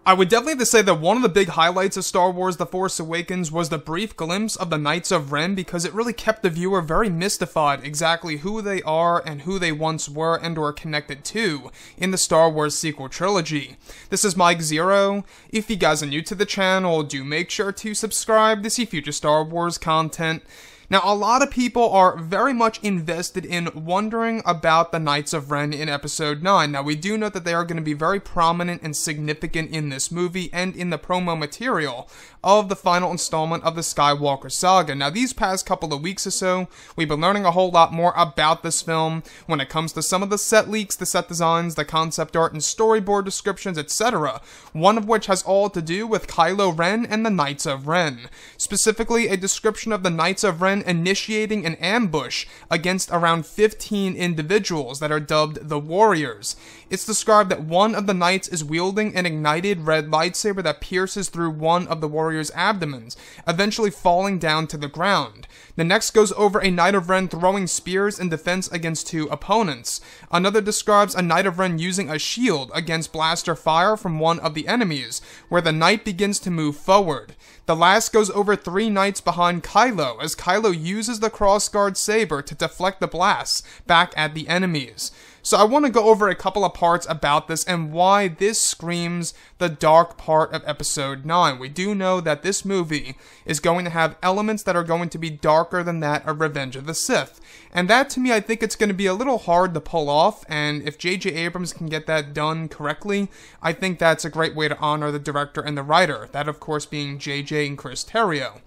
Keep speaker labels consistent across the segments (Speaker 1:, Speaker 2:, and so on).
Speaker 1: I would definitely have to say that one of the big highlights of Star Wars The Force Awakens was the brief glimpse of the Knights of Ren, because it really kept the viewer very mystified exactly who they are and who they once were and or connected to in the Star Wars sequel trilogy. This is Mike Zero. If you guys are new to the channel, do make sure to subscribe to see future Star Wars content. Now, a lot of people are very much invested in wondering about the Knights of Ren in Episode 9. Now, we do know that they are going to be very prominent and significant in this movie and in the promo material of the final installment of the Skywalker saga. Now, these past couple of weeks or so, we've been learning a whole lot more about this film when it comes to some of the set leaks, the set designs, the concept art, and storyboard descriptions, etc. One of which has all to do with Kylo Ren and the Knights of Ren. Specifically, a description of the Knights of Ren initiating an ambush against around 15 individuals that are dubbed the Warriors. It's described that one of the knights is wielding an ignited red lightsaber that pierces through one of the warriors' abdomens, eventually falling down to the ground. The next goes over a Knight of Ren throwing spears in defense against two opponents. Another describes a Knight of Ren using a shield against blaster fire from one of the enemies, where the knight begins to move forward. The last goes over three knights behind Kylo, as Kylo uses the crossguard saber to deflect the blasts back at the enemies. So I want to go over a couple of parts about this and why this screams the dark part of Episode 9. We do know that this movie is going to have elements that are going to be darker than that of Revenge of the Sith. And that, to me, I think it's going to be a little hard to pull off, and if J.J. Abrams can get that done correctly, I think that's a great way to honor the director and the writer, that of course being J.J. and Chris Terrio.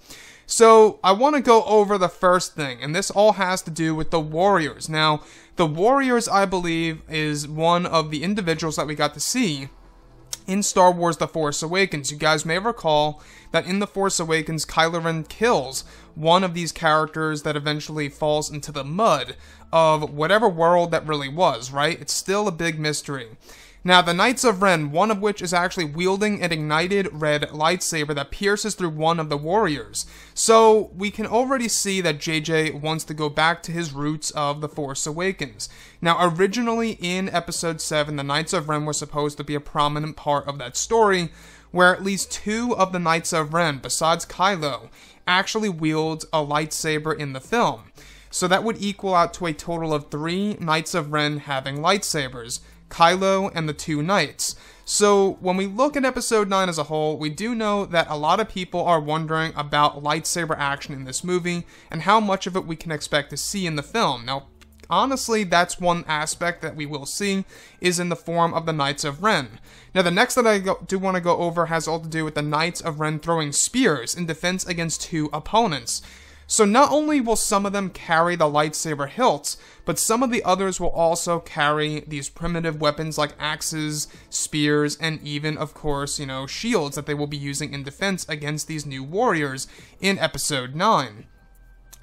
Speaker 1: So, I want to go over the first thing, and this all has to do with the Warriors. Now, the Warriors, I believe, is one of the individuals that we got to see in Star Wars The Force Awakens. You guys may recall that in The Force Awakens, Kylo Ren kills one of these characters that eventually falls into the mud of whatever world that really was, right? It's still a big mystery. Now, the Knights of Ren, one of which is actually wielding an ignited red lightsaber that pierces through one of the warriors. So, we can already see that JJ wants to go back to his roots of The Force Awakens. Now, originally in Episode 7, the Knights of Ren were supposed to be a prominent part of that story, where at least two of the Knights of Ren, besides Kylo, actually wield a lightsaber in the film. So that would equal out to a total of 3 Knights of Ren having lightsabers, Kylo and the 2 knights. So when we look at Episode 9 as a whole, we do know that a lot of people are wondering about lightsaber action in this movie and how much of it we can expect to see in the film. Now, honestly, that's one aspect that we will see is in the form of the Knights of Ren. Now, the next that I do want to go over has all to do with the Knights of Ren throwing spears in defense against 2 opponents. So not only will some of them carry the lightsaber hilts, but some of the others will also carry these primitive weapons like axes, spears, and even, of course, shields that they will be using in defense against these new warriors in Episode 9.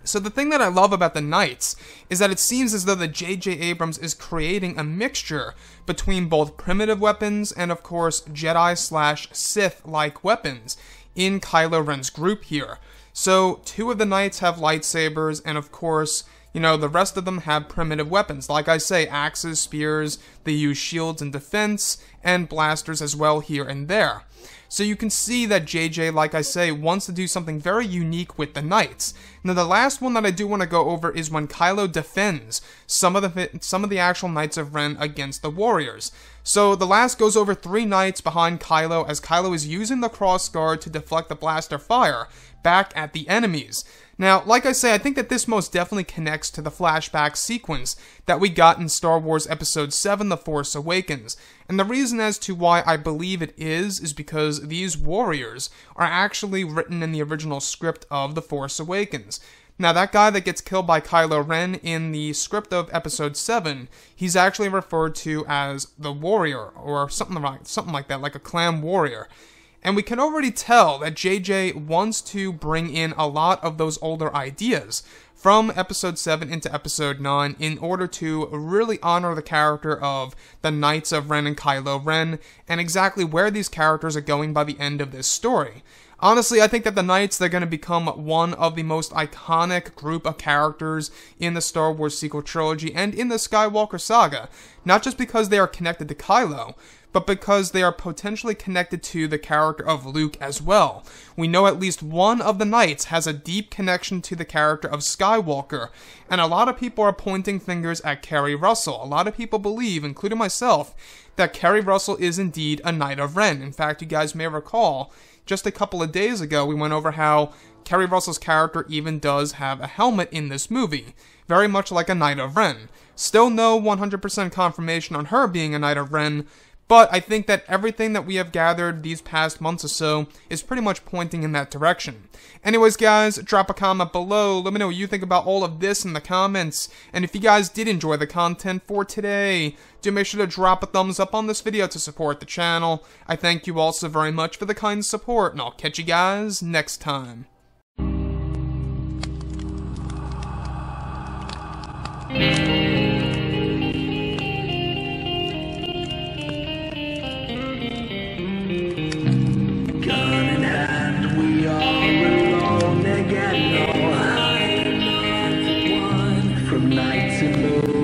Speaker 1: So the thing that I love about the Knights is that it seems as though that J.J. Abrams is creating a mixture between both primitive weapons and, of course, Jedi/Sith-like weapons in Kylo Ren's group here. So, 2 of the knights have lightsabers, and of course, the rest of them have primitive weapons. Like I say, axes, spears, they use shields in defense, and blasters as well here and there. So you can see that JJ, like I say, wants to do something very unique with the knights. Now, the last one that I do want to go over is when Kylo defends some of the actual Knights of Ren against the warriors. So the last goes over 3 knights behind Kylo as Kylo is using the crossguard to deflect the blaster fire back at the enemies. Now, like I say, I think that this most definitely connects to the flashback sequence that we got in Star Wars Episode 7, The Force Awakens. And the reason as to why I believe it is because these warriors are actually written in the original script of The Force Awakens. Now, that guy that gets killed by Kylo Ren in the script of Episode 7, he's actually referred to as the Warrior, or something like that, like a clan warrior. And we can already tell that JJ wants to bring in a lot of those older ideas from Episode 7 into Episode 9 in order to really honor the character of the Knights of Ren and Kylo Ren, and exactly where these characters are going by the end of this story. Honestly, I think that the Knights, they're going to become one of the most iconic group of characters in the Star Wars sequel trilogy and in the Skywalker saga. Not just because they are connected to Kylo, but because they are potentially connected to the character of Luke as well. We know at least one of the knights has a deep connection to the character of Skywalker, and a lot of people are pointing fingers at Keri Russell. A lot of people believe, including myself, that Keri Russell is indeed a Knight of Ren. In fact, you guys may recall, just a couple of days ago, we went over how Keri Russell's character even does have a helmet in this movie, very much like a Knight of Ren. Still no 100% confirmation on her being a Knight of Ren, but I think that everything that we have gathered these past months or so is pretty much pointing in that direction. Anyways, guys, drop a comment below. Let me know what you think about all of this in the comments. And if you guys did enjoy the content for today, do make sure to drop a thumbs up on this video to support the channel. I thank you all so very much for the kind support, and I'll catch you guys next time.
Speaker 2: From night to moon.